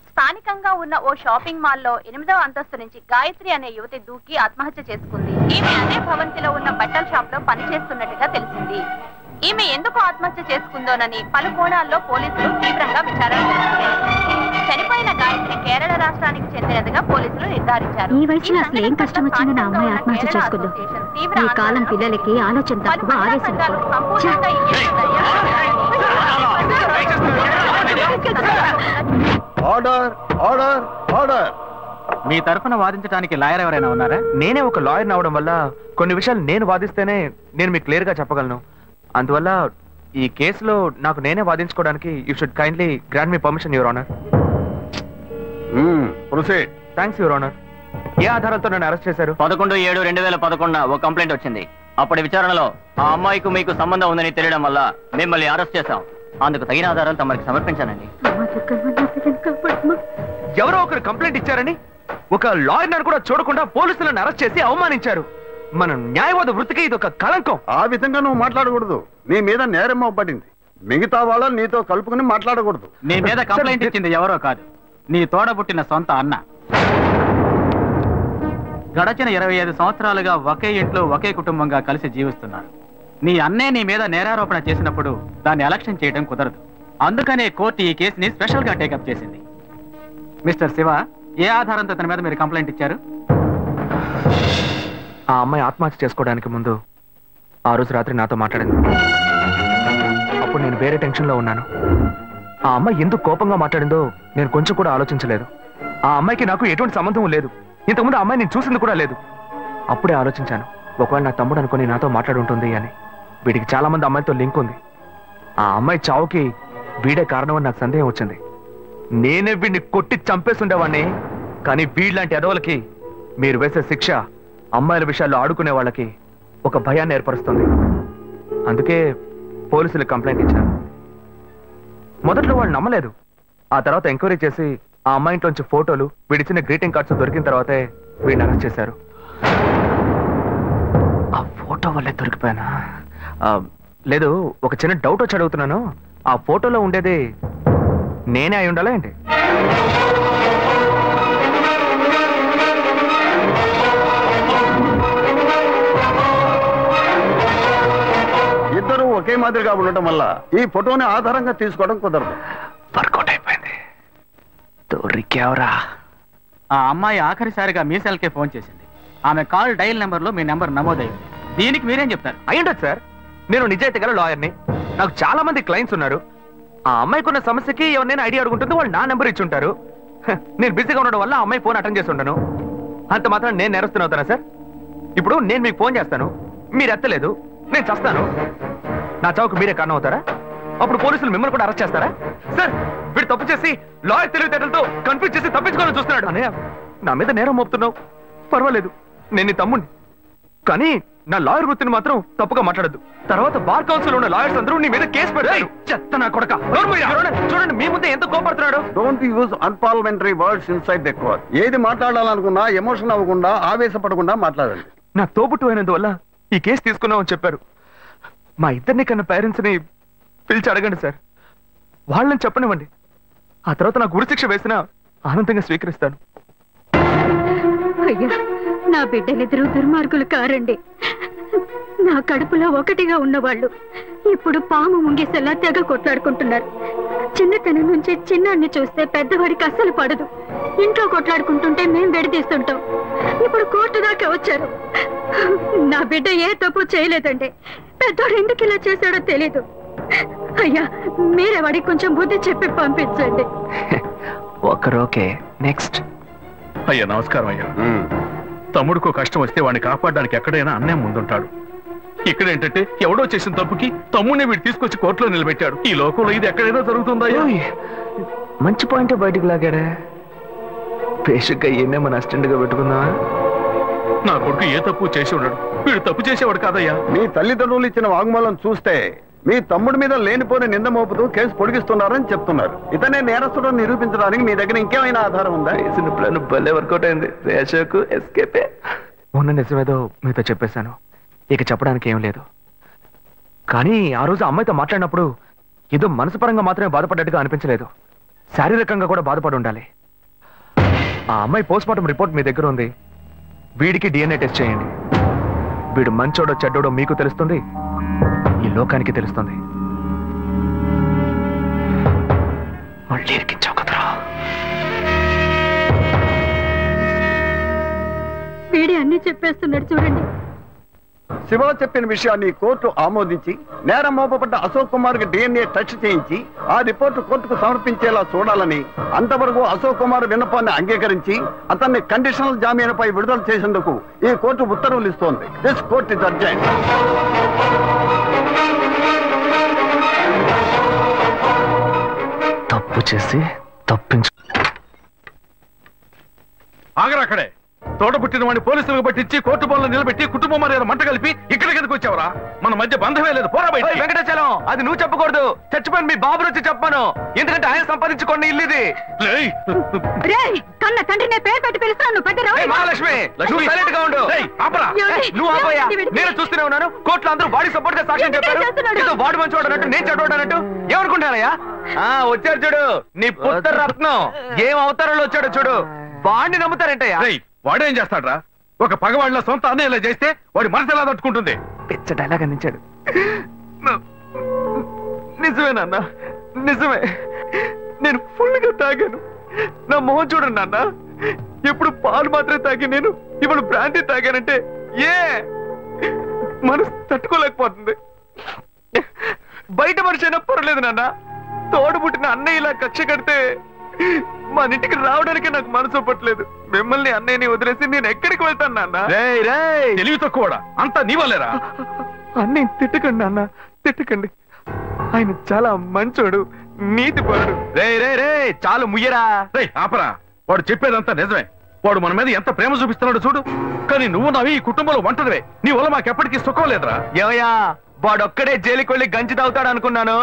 స్థానికంగా ఉన్న ఓ షాపింగ్ మాల్లో 8వ అంతస్తు నుంచి గాయత్రి అనే యువతి దూకి ఆత్మహత్య చేసుకుంది. ఈమె అదే భవంతిలో ఉన్న బట్టల షాప్ లో పనిచేస్తున్నట్టుగా తెలిసింది. ఈమె ఎందుకు ఆత్మహత్య చేసుకుందోనని పలు కోణాల్లో పోలీసులు తీవ్రంగా విచారణ చేస్తున్నారు. చనిపోయిన గాయత్రి కేరళ రాష్ట్రానికి చెందినదిగా పోలీసులు నిర్ధారించారు. ఈ వయసులో అసలు ఏం కష్టం వచ్చిందని ఆ అమ్మాయి ఆత్మహత్య చేసుకుందో. ఈ కాలం పిల్లలకి ఆలోచన తక్కువ, ఆవేశం ఆర్డర్ ఆర్డర్ ఆర్డర్. మీ తరఫున వాదించడానికి లాయర్ ఎవరైనా ఉన్నారా? నేనే ఒక లాయర్ అవడం వల్ల కొన్ని విషయాలు నేను వాదిస్తేనే నేను మీకు క్లియర్ గా చెప్పగలను. అందువల్ల ఈ కేసులో నాకు నేనే వాదించుకోవడానికి you should kindly grant me permission your honour. Proceed. Thanks your honour. ఏ ఆధారాలతో నన్ను అరెస్ట్ చేశారు? 11/7/2011 ఒక కంప్లైంట్ వచ్చింది. అప్పటి విచారణలో ఆ అమ్మాయికి మీకు సంబంధం ఉందని తెలియడం వల్ల మిమ్మల్ని అరెస్ట్ చేశాం. అందుకు తగిన ఆధారాలు తమరికి సమర్పించానండి. ఎవరో ఒకరు కంప్లైంట్ ఇచ్చారని ఒక లాయర్ కూడా చూడకుండా పోలీసులను అరెస్ట్ చేసి అవమానించారు. మన న్యాయవాద వృత్తికి ఇది ఒక కళంకం. ఆ విధంగా నువ్వు మాట్లాడకూడదు. నీ మీద నేరం పడింది. మిగతా వాళ్ళని నీతో కలుపుకుని మాట్లాడకూడదు. నీ మీద కంప్లైంట్ ఇచ్చింది ఎవరో కాదు, నీ తోడబుట్టిన సొంత అన్న. గడచిన 25 సంవత్సరాలుగా ఒకే ఇంట్లో ఒకే కుటుంబంగా కలిసి జీవిస్తున్నారు. నీ అన్నే నీ మీద నేరారోపణ చేసినప్పుడు దాన్ని అలక్ష్యం చేయడం కుదరదు. అందుకనే కోర్టు ఈ కేసుని స్పెషల్ గా టేకప్ చేసింది. మిస్టర్ శివ, ఏ ఆధారంతో తన మీద మీరు కంప్లైంట్ ఇచ్చారు? ఆ అమ్మాయి ఆత్మహత్య చేసుకోవడానికి ముందు ఆ రోజు రాత్రి నాతో మాట్లాడింది. అప్పుడు నేను వేరే టెన్షన్ లో ఉన్నాను. ఆ అమ్మాయి ఎందుకు కోపంగా మాట్లాడిందో నేను కొంచెం కూడా ఆలోచించలేదు. ఆ అమ్మాయికి నాకు ఎటువంటి సంబంధం లేదు. ఇంతకుముందు ఆ అమ్మాయి నేను చూసింది కూడా లేదు. అప్పుడే ఆలోచించాను, ఒకవేళ నా తమ్ముడు అనుకుని నాతో మాట్లాడుంటుంది అని. వీడికి చాలా మంది అమ్మాయిలతో లింక్ ఉంది. ఆ అమ్మాయి చావుకి వీడే కారణం అని నాకు సందేహం వచ్చింది. నేనే వీడిని కొట్టి చంపేస్తుండేవాడిని. కానీ వీళ్ళంటి ఎదవలకి మీరు వేసే శిక్ష అమ్మాయిల విషయాల్లో ఆడుకునే వాళ్ళకి ఒక భయాన్ని ఏర్పరుస్తుంది. అందుకే పోలీసులు కంప్లైంట్ ఇచ్చారు. మొదట్లో వాళ్ళు నమ్మలేదు. ఆ తర్వాత ఎంక్వైరీ చేసి ఆ అమ్మాయి ఇంట్లోంచి ఫోటోలు, వీడిచ్చిన గ్రీటింగ్ కార్డ్స్ దొరికిన తర్వాతే వీడిని అరెస్ట్ చేశారు. ఆ ఫోటో వల్లే దొరికిపోయానా? లేదు, ఒక చిన్న డౌట్ వచ్చి అడుగుతున్నాను. ఆ ఫోటోలో ఉండేది నేనే అయి ఉండాలా ఏంటి? మాదిరిగా ఉండటం వల్ల ఈ ఫోటోని ఆధారంగా తీసుకోవడం కుదరదు. వర్కౌట్ అయిపోయింది. దొరికావరా? ఆ అమ్మాయి ఆఖరిసారిగా మీ సెల్కే ఫోన్ చేసింది. ఆమె కాల్ డైల్ నెంబర్లో మీ నెంబర్ నమోదైంది. దీనికి మీరేం చెప్తారు? అయ్యుండదు సార్. నేను నిజాయితీ గల లాయర్ని. నాకు చాలా మంది క్లయింట్స్ ఉన్నారు. ఆ అమ్మాయికున్న సమస్యకి ఎవరినైనా ఐడియా అడుగుంటుంది, వాళ్ళు నా నెంబర్ ఇచ్చి ఉంటారు. నేను బిజీగా ఉండడం వల్ల ఆ అమ్మాయి ఫోన్ అటెండ్ చేసి ఉంటాను. అంత మాత్రం నేను నేరస్తున్నా అవుతానా సార్? ఇప్పుడు నేను మీకు ఫోన్ చేస్తాను, మీరు ఎత్తలేదు, నేను చస్తాను. నా చావుకు మీరే కారణం అవుతారా? అప్పుడు పోలీసులు మిమ్మల్ని కూడా అరెస్ట్ చేస్తారా? సార్, వీడు తప్పు చేసి లాయర్ తెలివితేటలతో కన్ఫ్యూజ్ చేసి తప్పించుకోవాలని చూస్తున్నాడు. అన్నయ్య, నా మీద నేరం మోపుతున్నావు, పర్వాలేదు, నేను నీ తమ్ముడిని. కానీ నా లాయర్ వృత్తిని మాత్రం తప్పుగా మాట్లాడద్దు. తర్వాత బార్ కౌన్సిల్ ఉన్న లాయర్స్ అందరూ నీ మీద కేసు పెడతారు. చెత్త నా కొడక. చూడండి, మీ ముందే ఎంత కోపడుతున్నాడు. Don't use unparliamentary words inside the court. ఏది మాట్లాడాలనుకున్నా ఎమోషన్ అవ్వకుండా, ఆవేశపడకుండా మాట్లాడండి. నా తోబుట్టు అయినందువల్ల ఈ కేసు తీసుకున్నామని చెప్పారు. మా ఇద్దరిని కన్నా పేరెంట్స్ ని పిలిచి అడగండి సార్. వాళ్ళని చెప్పనివ్వండి. ఆ తర్వాత నాకు ఉరిశిక్ష వేసినా ఆనందంగా స్వీకరిస్తాను. అయ్యా, నా బిడ్డలిద్దరూ దుర్మార్గులు కారండి. నా కడుపులో ఒకటిగా ఉన్నవాళ్ళు ఇప్పుడు పాము ముంగేసేలా తెగ కొట్లాడుకుంటున్నారు. చిన్నతనం నుంచి చిన్నాన్ని చూస్తే పెద్దవాడికి అస్సలు పడదు. ఇంట్లో కొట్లాడుకుంటుంటే మేం విడదీస్తుంటాం. ఇప్పుడు కోర్టు దాకా వచ్చారు. నా బిడ్డ ఏ తప్పు చేయలేదండి. పెద్దోడు ఎందుకు ఇలా చేశాడో తెలీదు. అయ్యా, మీరే వాడికి కొంచెం బుద్ధి చెప్పి పంపించండి. ఒకరోకే. నెక్స్ట్. అయ్యా నమస్కారం అయ్యా. తమ్ముడికో కష్టం వస్తే వాడిని కాపాడడానికి ఎక్కడైనా అన్నే ముందుంటాడు. ఇక్కడ ఏంటంటే ఎవడో చేసిన తప్పుకి తమ్ముడిని వీడు తీసుకొచ్చి కోర్టులో నిలబెట్టాడు. ఈ లోకంలో ఇది ఎక్కడైనా జరుగుతుందా? మంచి పాయింట్ బయటికి లాగాడే. బేసిక్గా ఈయనే మన అసిస్టెంట్ గా పెట్టుకుందామా? నా కొడుకు ఏ తప్పు చేసి ఉన్నాడు, వీడు తప్పు చేసేవాడు కాదయ్యా. మీ తల్లిదండ్రులు ఇచ్చిన వాంగ్మూలం చూస్తే మీ తమ్ముడి మీద లేనిపోని నింద మోపుతూ కేసు పొడిగిస్తున్నారని చెప్తున్నారు. ఇతనే నేరస్తుడని నిరూపించడానికి మీ దగ్గర ఇంకేమైనా ఆధారం ఉందా? ప్లాన్ భలే వర్కౌట్ అయింది. రేషకు ఎస్కేపే. మొన్న నిజమేదో మీతో చెప్పేశాను, ఇక చెప్పడానికి ఏం లేదు. కానీ ఆ రోజు అమ్మాయితో మాట్లాడినప్పుడు ఏదో మనసుపరంగా మాత్రమే బాధపడ్డట్టుగా అనిపించలేదు. శారీరకంగా కూడా బాధపడి ఉండాలి. ఆ అమ్మాయి పోస్ట్మార్టం రిపోర్ట్ మీ దగ్గర ఉంది. వీడికి DNA టెస్ట్ చేయండి. వీడు మంచోడో చెడ్డోడో మీకు తెలుస్తుంది, ఈ లోకానికి తెలుస్తుంది. మళ్ళీ ఇరికించావు కదరా. వీడి అన్ని చెప్పేస్తున్నాడు చూడండి. శివ చెప్పిన విషయాన్ని కోర్టు ఆమోదించి నేరం మోపబడ్డ అశోక్ కుమార్ కి DNA టెస్ట్ చేయించి ఆ రిపోర్టు కోర్టుకు సమర్పించేలా చూడాలని, అంతవరకు అశోక్ కుమార్ విన్నపాన్ని అంగీకరించి అతన్ని కండిషనల్ జామీనుపై విడుదల చేసేందుకు ఈ కోర్టు ఉత్తర్వులు ఇస్తోంది. This court is urgent. తప్పు చేసి తప్పించు. ఆగరాక్కడే. తోట పుట్టిన వాడిని పోలీసులకు పట్టించి కోర్టు బోన్లో నిలబెట్టి కుటుంబం మర్యాద మంట కలిపి ఇక్కడికి ఎందుకు వచ్చావరా? మన మధ్య బంధమే లేదు, పోరా బయట. వెంకటాచలం, అది నువ్వు చెప్పకూడదు. చచ్చిపోయిన మీ బాబు వచ్చి చెప్పాను. ఎందుకంటే ఆయన సంపాదించుకోండి ఇల్లు ఇది. కన్న తండ్రి పేరు పెట్టి పిలుస్తాను. మహాలక్ష్మి, నువ్వు సైలెంట్ గా ఉండు. నువ్వు ఆపోయా. నేను చూస్తూనే ఉన్నాను. కోర్టులో అందరూ వాడి సపోర్ట్ గా సాక్ష్యం చెప్పారు. ఏదో వాడు మంచి వాడనట్టు, నేను చెడ్డవాడనట్టు ఏమనుకుంటానయ్యా? వచ్చారు చూడు నీ పుత్ర రత్నం. ఏం అవతారంలో వచ్చాడో చూడు. వాడిని నమ్ముతారంటయ్యా? వాడేం చేస్తాడ్రా? ఒక పగవాడిలో సొంత అన్నయ్య ఇలా చేస్తే వాడి మనసు ఎలా తట్టుకుంటుంది? పిచ్చ డైలాగ్ అందించాడు. నిజమేనన్నా, నిజమే. నేను ఫుల్ గా తాగాను. నా మొహం చూడండి నాన్న. ఎప్పుడు పాలు మాత్రమే తాగి నేను ఇప్పుడు బ్రాండీ తాగానంటే మనసు తట్టుకోలేకపోతుంది. బయట మనిషి అయినా పర్లేదు నాన్న. తోడు పుట్టిన అన్నయ్య ఇలా కక్ష కడితే మన ఇంటికి రావడానికి నాకు మనసు పట్టలేదు. మిమ్మల్ని అన్నయ్యని వదిలేసి నేను ఎక్కడికి వెళ్తాను నాన్న? తెలివి తక్కువ అంతా నీ వల్లేరా? అన్నయ్య తిట్టకండి నాన్న, తిట్టకండి. ఆయన చాలా మంచోడు, నీతిపరుడు. చాలు ముయ్యరా. ఆపరా. వాడు చెప్పేదంతా నిజమే. వాడు మన మీద ఎంత ప్రేమ చూపిస్తున్నాడు చూడు. కానీ నువ్వు నవి ఈ కుటుంబంలో వంటదివే. నీ వల్ల మాకెప్పటికీ సుఖం లేదురా. ఏమయ్యా, వాడొక్కడే జైలుకి వెళ్ళి గంజి తాగుతాడు అనుకున్నాను.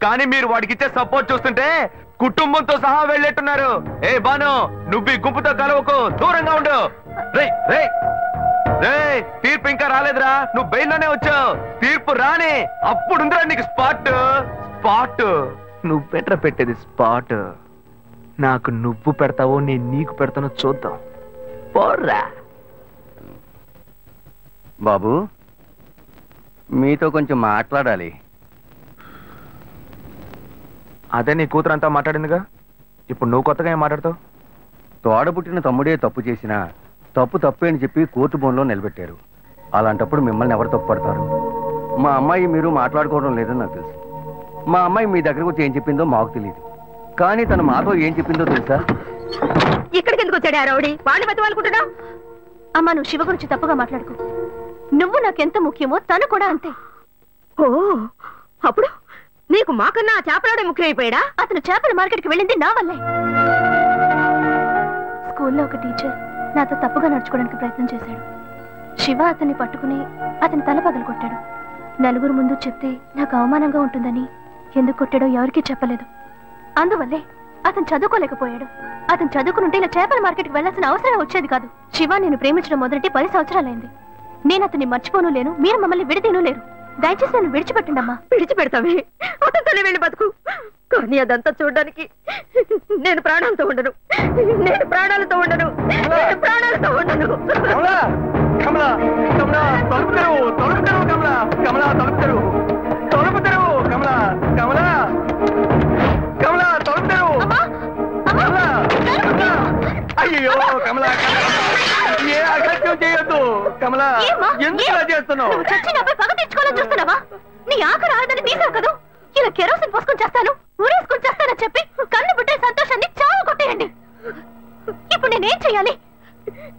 కానీ మీరు వాడికి ఇచ్చే సపోర్ట్ చూస్తుంటే కుటుంబంతో సహా వెళ్ళేట్టున్నారు. బాను, నువ్వు ఈ గుంపుతో కలవకు, దూరంగా ఉండు. తీర్పు ఇంకా రాలేదురా. నువ్వు బెయిల్లోనే వచ్చావు. తీర్పు రాని అప్పుడుందిరా నీకు స్పాట్. నువ్వు బెటర్ పెట్టేది స్పాట్. నాకు నువ్వు పెడతావో నేను నీకు పెడతానో చూద్దాం. పోర్రా. బాబు, మీతో కొంచెం మాట్లాడాలి. అదే నీ కూతురు అంతా మాట్లాడిందిగా, ఇప్పుడు నువ్వు కొత్తగా ఏం మాట్లాడతావు? తోడబుట్టిన తమ్ముడే తప్పు చేసినా తప్పు తప్పే అని చెప్పి కోర్టు బోన్లో నిలబెట్టారు. అలాంటప్పుడు మిమ్మల్ని ఎవరు తప్పు పడతారు? మా అమ్మాయి మీరు మాట్లాడుకోవడం లేదని నాకు తెలుసు. మా అమ్మాయి మీ దగ్గరకు వచ్చి ఏం చెప్పిందో మాకు తెలియదు, కానీ తన మాతో ఏం చెప్పిందో తెలుసా? ఇక్కడికి ఎందుకు వచ్చాడు ఆ రౌడీ? వాడిని బతవాలనుకుంటున్నావు? అమ్మా, నువ్వు శివ గురించి తప్పుగా మాట్లాడుకో. నువ్వు నాకెంత ముఖ్యమో తను కూడా అంతే. ఓ, అప్పుడు నీకు మాకన్నా ఆ చేపలాడే ముఖ్యమైపోయాడా? అతను చేపల మార్కెట్కి వెళ్ళింది నా వల్లే. స్కూల్లో ఒక టీచర్ నాతో తప్పుగా నడుచుకోవడానికి ప్రయత్నం చేశాడు. శివ అతన్ని పట్టుకుని అతని తల పగలు కొట్టాడు. నలుగురు ముందు చెప్తే నాకు అవమానంగా ఉంటుందని ఎందుకు కొట్టాడో ఎవరికీ చెప్పలేదు. అందువల్లే అతను చదువుకోలేకపోయాడు. అతను చదువుకుంటే ఇలా చేపల మార్కెట్కి వెళ్లాల్సిన అవసరం వచ్చేది కాదు. శివ నేను ప్రేమించడం మొదటి 10 సంవత్సరాలైంది. నేను అతన్ని మర్చిపోను లేను, మీరు మమ్మల్ని విడదీను లేరు. దయచేసి నన్ను విడిచిపెట్టండి అమ్మా. విడిచిపెడతావే, అతనితోనే వెళ్ళి బతుకు. కానీ అదంతా చూడడానికి నేను ప్రాణాలతో ఉండను. నేను ప్రాణాలతో ఉండను. నేను ప్రాణాలతో ఉండను. కమలా, కమలా, కమలా, తలుపు తెరువు, తలుపు తెరువు, కమలా, కమలా, తలుపు తెరువు, తలుపు తెరువు, కమలా, కమలా, కమలా, తలుపు తెరువు, కమలా, కమలా. అయ్యో కమలా, ఏ అగత్యం చేయొద్దు కమలా. ఎందుకు ఇలా చేస్తున్నావు? చచ్చి నాపై పగ తెచ్చుకోవాలని చూస్తున్నావా? నీ ఆఖరి ఆడదని తీసావు కదా, ఇలా కెరోసిన్ పోసుకొని చేస్తాను, ఊరేసుకొని చేస్తానని చెప్పి కన్ను బిడ్డ సంతోషాన్ని చావు కొట్టేయండి. ఇప్పుడు నేనేం చెయ్యాలి?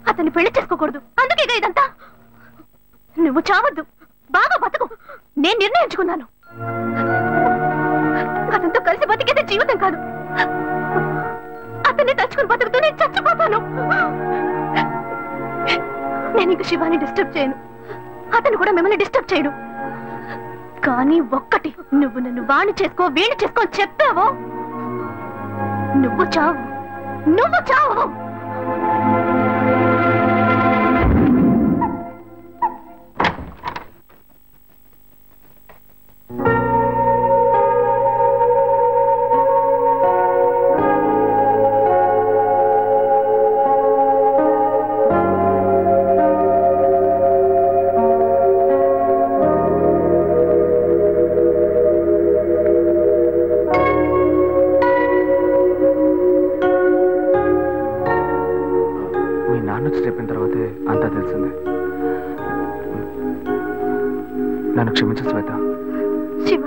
అతన్ని పెళ్లి చేసుకోకూడదు, అందుకేగా ఇదంతా. నువ్వు చావద్దు, బాగా బతుకు. నేను నిర్ణయించుకున్నాను. అతనితో కలిసి బతికేదే జీవితం కాదు. అతన్ని తలుచుకుని బతుకుతూ నేను చచ్చిపోతాను. నేను ఇంక శివాని డిస్టర్బ్ చేయను, అతను కూడా మిమ్మల్ని డిస్టర్బ్ చేయడు. కానీ ఒక్కటి, నువ్వు నన్ను వాణ్ణి చేసుకో వీణి చేసుకో చెప్పావో నువ్వు చావు, నువ్వు చావు. చెప్పిన తర్వాతే అంతా తెలిసిందే. నన్ను క్షమించు శ్వేత. శివ,